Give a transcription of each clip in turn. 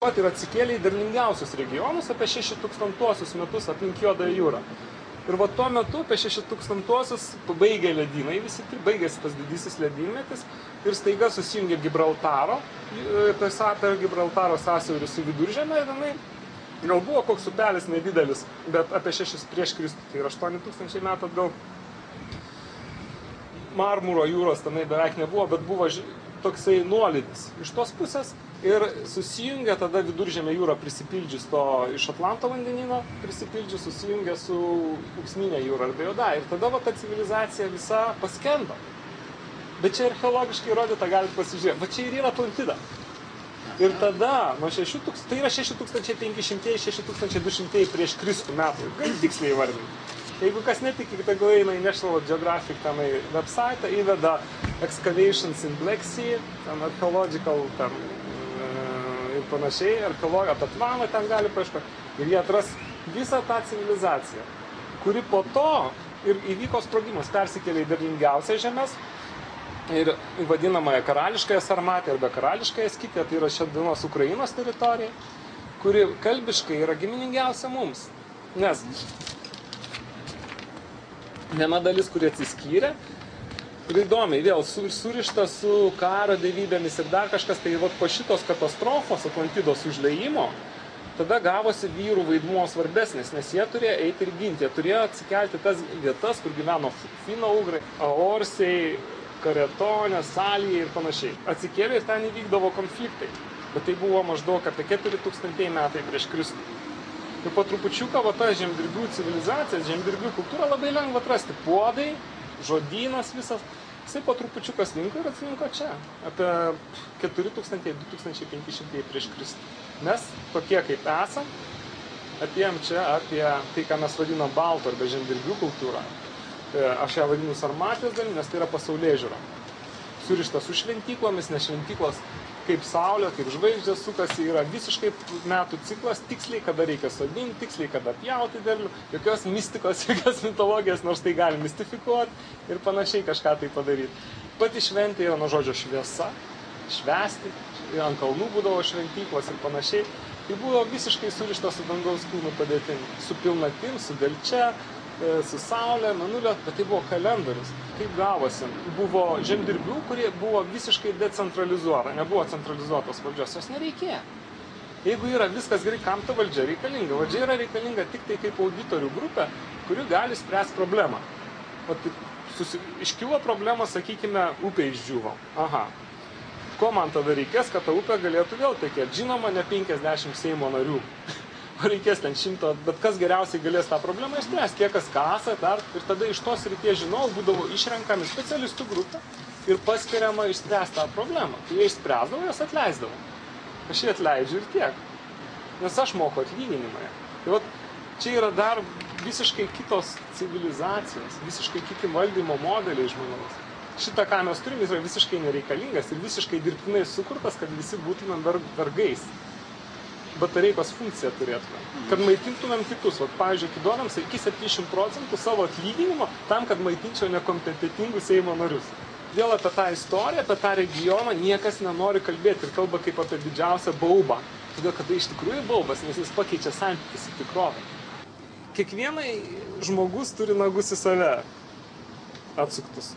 pat ir atsikėlė į derlingiausius regionus apie 6000 metus aplink Juodąją jūrą. Ir va tuo metu apie 6000 pabaigė ledynai, visi baigėsi tas didysis ledynmetis ir staiga susijungė Gibraltaro, per Gibraltaro sąsiaurį su Viduržemio ir tenai gal buvo koks upelis nedidelis, bet apie 6 prieš Kristų, tai yra 8000 metų atgal. Marmuro jūros tenai beveik nebuvo, bet buvo toksai nuolydis iš tos pusės ir susijungė tada Viduržemio jūra prisipildžius to iš Atlanto vandenyno, prisipildžius susijungė su Ūksminė jūra arba Juodąja. Ir tada va ta civilizacija visa paskendo. Bet čia archeologiškai įrodyta, galite pasižiūrėti. Va čia ir yra Atlantida. Ir tada, nuo 6000, tai yra 6500-6200 prieš Kristų metų. Gali tiksliai įvardinti. Jeigu kas netiki, tegul eina į National Geographic tenai website, įveda Excavations in Black Sea, ten archeological, ten ir panašiai, archeologija apie Tvaną ten gali paieškoti. Ir jie atras visą tą civilizaciją, kuri po to ir įvyko sprogimas, persikėlė į derlingiausias žemės ir vadinamąją karališkąją Sarmatiją arba karališkąją Skitiją, tai yra šiandienos Ukrainos teritorija, kuri kalbiškai yra giminingiausia mums. Nes viena dalis, kuri atsiskyrė, ir įdomiai, vėl surišta su karo dievybėmis ir dar kažkas, tai vat po šitos katastrofos Atlantidos užliejimo, tada gavosi vyrų vaidmuo svarbesnis, nes jie turėjo eiti ir ginti, jie turėjo atsikelti tas vietas, kur gyveno fino-ugrai, aorsiai, karetonė, salijai ir panašiai. Atsikėlė ir ten įvykdavo konfliktai, bet tai buvo maždaug apie 4000 metai prieš Kristų. Ir po trupučiuką va ta žemdirbių civilizacija, žemdirbių kultūra labai lengva atrasti. Puodai, žodynas visas, jisai po trupučiuką slinko ir atsilinko čia. Apie 4000-2500 prieš Kristų. Mes tokie kaip esam, atėjom čia apie tai, ką mes vadinam baltų arba žemdirbių kultūrą. Aš ją vadinu Sarmatijos dalim, nes tai yra pasaulėžiūra. Surišta su šventyklomis, nes šventyklos kaip saulė, kaip žvaigždės sukasi, yra visiškai metų ciklas, tiksliai kada reikia sodinti, tiksliai kada pjauti derlių, jokios mistikos, jokios mitologijos, nors tai gali mistifikuoti ir panašiai kažką tai padaryti. Pati šventė yra nuo žodžio šviesa, švęsti, ant kalnų būdavo šventyklos ir panašiai. Tai buvo visiškai surišta su dangaus kūnų padėtim, su pilnatim, su delčia, su saulė, mėnulio, bet tai buvo kalendorius. Kaip gavosi? Buvo žemdirbių, kurie buvo visiškai decentralizuota, nebuvo centralizuotos valdžios, jos nereikėjo. Jeigu yra viskas gerai, kam ta valdžia reikalinga? Valdžia yra reikalinga tik tai kaip auditorių grupė, kuri gali spręsti problemą. Iškilo problema, sakykime, upė išdžiūvo. Aha. Ko man tada reikės, kad ta upė galėtų vėl tekėti? Žinoma, ne 50 Seimo narių. Reikės ten 100, bet kas geriausiai galės tą problemą išspręsti, tie kas kasa dar, ir tada iš tos ryties žinovų būdavo išrenkami specialistų grupė ir paskiriama išspręsti tą problemą. Tai jie išspręsdavo, jas atleisdavo. Aš jį atleidžiu ir tiek, nes aš moku atlyginimą. Tai vat, čia yra dar visiškai kitos civilizacijos, visiškai kiti valdymo modeliai žmonėms. Šitą, ką mes turime, yra visiškai nereikalingas ir visiškai dirbtinai sukurtas, kad visi būtumėm vergais. Batareikos funkciją turėtume, kad maitintumėm kitus. Vat, pavyzdžiui, atiduodam iki 70% savo atlyginimo tam, kad maitinčiau nekompetentingus Seimo narius. Vėl apie tą istoriją, apie tą regioną niekas nenori kalbėti ir kalba kaip apie didžiausią baubą. Todėl, kad tai iš tikrųjų baubas, nes jis pakeičia santykius į tikrovę. Kiekvienai žmogus turi nagus į save atsuktus.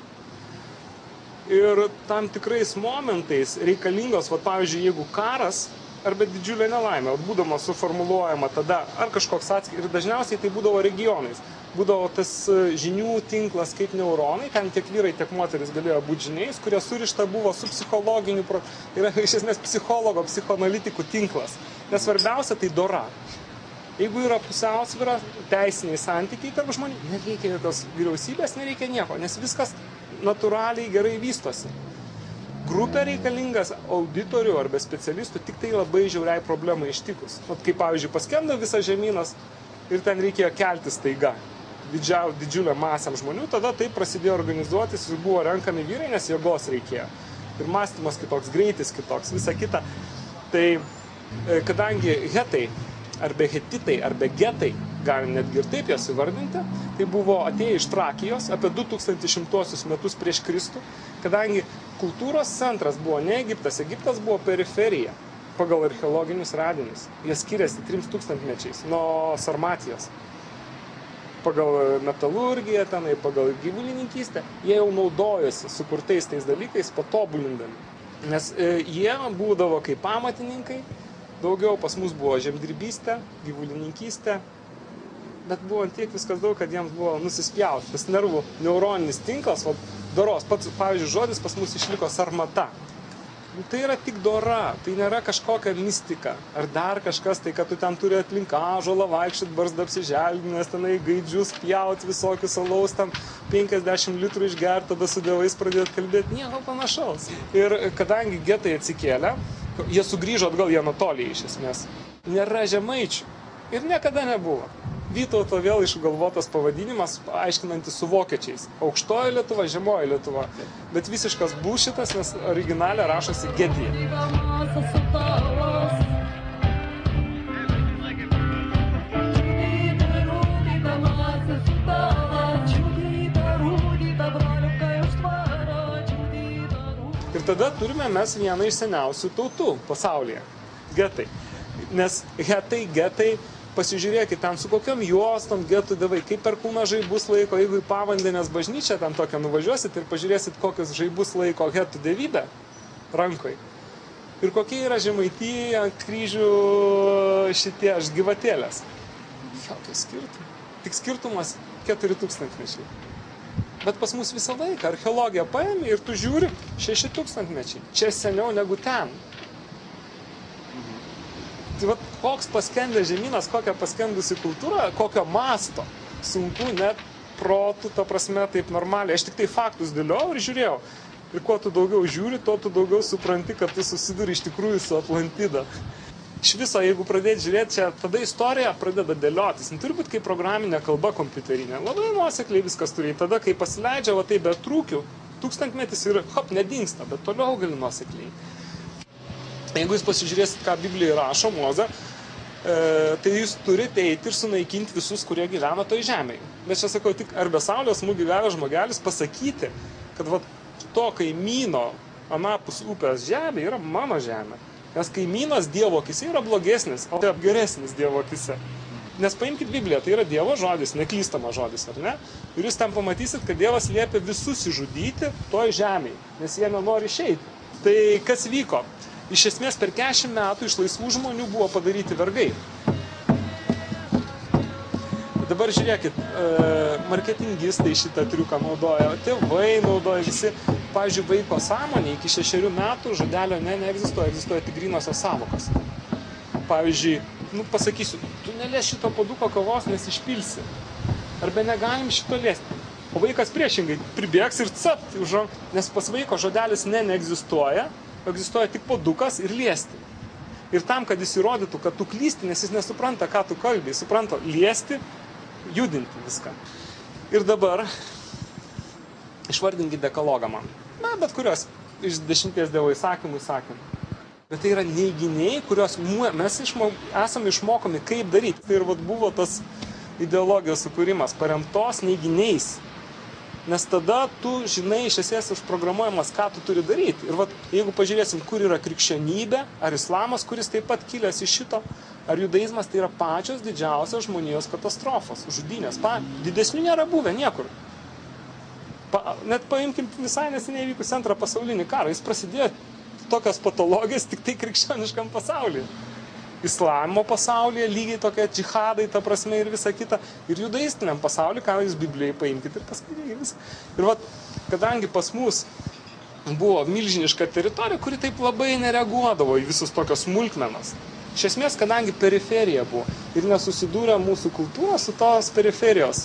Ir tam tikrais momentais reikalingos, vat, pavyzdžiui, jeigu karas arba didžiulė nelaimė, būdama suformuluojama tada, ar kažkoks atskiras, ir dažniausiai tai būdavo regionais. Būdavo tas žinių tinklas kaip neuronai, ten tiek vyrai, tiek moteris galėjo būti žiniais, kurie surišta buvo su psichologiniu, yra iš esmės psichologo, psichoanalitikų tinklas. Nes svarbiausia tai dora. Jeigu yra pusiausvyra, teisiniai santykiai tarp žmonių, nereikia jokios vyriausybės, nereikia nieko, nes viskas natūraliai gerai vystosi. Grupė reikalingas auditorių arba specialistų tik tai labai žiauriai problemai ištikus. Kaip pavyzdžiui, paskendo visas žemynas ir ten reikėjo kelti staiga didžiulę masę žmonių, tada taip prasidėjo organizuotis ir buvo renkami vyrai, nes jėgos reikėjo. Ir mąstymas kitoks, greitis kitoks, visa kita. Tai kadangi hetai, arba hetitai, arba getai, galim netgi ir taip jas įvardinti, tai buvo atėję iš Trakijos apie 2100 metus prieš Kristų, kadangi kultūros centras buvo ne Egiptas, Egiptas buvo periferija. pagal archeologinius radinius. Jie skiriasi 3000 mečiais nuo Sarmatijos. Pagal metalurgiją, tenai, pagal gyvulininkystę, jie jau naudojosi sukurtais tais dalykais, patobulindami. Nes jie būdavo kaip amatininkai, daugiau pas mus buvo žemdirbystė, gyvulininkystė, bet buvo tiek viskas daug, kad jiems buvo nusispjauti. Tas nervų neuroninis tinklas, doros, pats, pavyzdžiui, žodis pas mus išliko sarmata. Tai yra tik dora, tai nėra kažkokia mistika. Ar dar kažkas, tai kad tu ten turi aplink ąžuolą vaikščiot, barzdą apsiželdinęs, tenai gaidžius pjaut, visokius alaus, tam 50 litrų išgert, tada su dievais pradėt kalbėti, nieko panašaus. Ir kadangi getai atsikėlė, jie sugrįžo atgal į Anatoliją iš esmės. Nėra žemaičių. Ir niekada nebuvo. Vytauto vėl išgalvotas pavadinimas, aiškinantis su vokiečiais. Aukštoji Lietuva, žemoji Lietuva. Bet visiškas bullshitas, nes originale rašosi Gedija. Ir tada turime mes vieną iš seniausių tautų pasaulyje. Getai. Nes getai, pasižiūrėkit, ten su kokiom juostom getų dievai, kaip per kūną žaibus laiko, jeigu į Pavandėnės bažnyčią ten tokią nuvažiuosit ir pažiūrėsit, kokius žaibus laiko getų dievybę rankoj. Ir kokie yra Žemaitija, kryžių šitie gyvatėlės. Jokio skirtumo. Tik skirtumas 4000 mečiai. Bet pas mus visą laiką archeologija paėmė ir tu žiūri 6000 mečiai. Čia seniau negu ten. Tai va, koks paskendęs žemynas, kokia paskendusi kultūra, kokio masto. Sunku net protų, ta prasme, taip normaliai. Aš tik tai faktus dėliau ir žiūrėjau. Ir kuo tu daugiau žiūri, tuo tu daugiau supranti, kad tu susiduri iš tikrųjų su Atlantida. Iš viso, jeigu pradėti žiūrėti, čia tada istorija pradeda dėliotis. Turi būti kaip programinė kalba kompiuterinė. Labai nuosekliai viskas turi. Tada, kai pasileidžia, va tai be trūkių, 1000-metis ir hop, nedingsta, bet toliau gali nuosekliai. Jeigu jūs pasižiūrėsit, ką Biblija rašo, Moze, tai jūs turite eiti ir sunaikinti visus, kurie gyvena toj žemėje. Bet čia sakau, tik ar be saulės smūgių gavęs žmogelis pasakyti, kad va, to kaimyno anapus upės žemė yra mano žemė. Nes kaimynas Dievo akise yra blogesnis, o tai geresnis Dievo akise. Nes paimkite Bibliją, tai yra Dievo žodis, neklystamas žodis, ar ne? Ir jūs ten pamatysit, kad Dievas liepia visus išžudyti toj žemėje, nes jie nenori išeiti. Tai kas vyko? Iš esmės per 40 metų iš laisvų žmonių buvo padaryti vergai. Dabar žiūrėkit, marketingistai šitą triuką naudoja, tėvai naudoja visi. Pavyzdžiui, vaiko sąmonė iki 6 metų žodelio neegzistuoja, egzistuoja tik grynosios sąvokos. Pavyzdžiui, pasakysiu, tu nelies šito puoduko kavos, nes išpilsi. Arba negalim šito liesti. O vaikas priešingai pribėgs ir capt, nes pas vaiko žodelis neegzistuoja. Egzistuoja tik puodukas ir liesti. Ir tam, kad jis įrodytų, kad tu klysti, nes jis nesupranta, ką tu kalbi, jis supranta liesti, judinti viską. Ir dabar išvardinkit dekalogą man. Na, bet kurios iš 10 Dievo įsakymų. Bet tai yra neiginiai, kuriuos mes esame išmokomi, kaip daryti. Tai ir buvo tas ideologijos sukūrimas, paremtos neiginiais. Nes tada tu žinai iš esmės užprogramuojamas, ką tu turi daryti. Ir jeigu pažiūrėsim, kur yra krikščionybė, ar islamas, kuris taip pat kilęs iš šito, ar judaizmas, tai yra pačios didžiausios žmonijos katastrofos, žudynės. Didesnių nėra buvę niekur. Net paimkim visai neseniai vykus antrą pasaulinį karą. Jis prasidėjo tokios patologijos tik tai krikščioniškam pasaulyje. Islamo pasaulyje lygiai tokie džihadai, ta prasme ir visa kita. Ir judaistiniam pasaulyje, ką jūs Biblijai paimkite ir paskaitykite visą. Ir kadangi pas mus buvo milžiniška teritorija, kuri taip labai nereaguodavo į visus tokios smulkmenas. Iš esmės, kadangi periferija buvo ir nesusidūrė mūsų kultūra su tos periferijos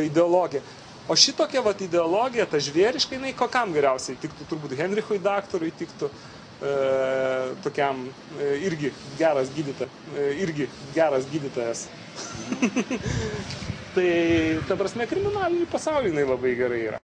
ideologija. O šitokia ideologija, ta žvėriška, jinai kokam geriausiai tiktų, turbūt Henrichui daktarui tiktų, tokiam irgi geras gydytojas. Tai, ta prasme, kriminalinį pasaulį jinai labai gerai yra.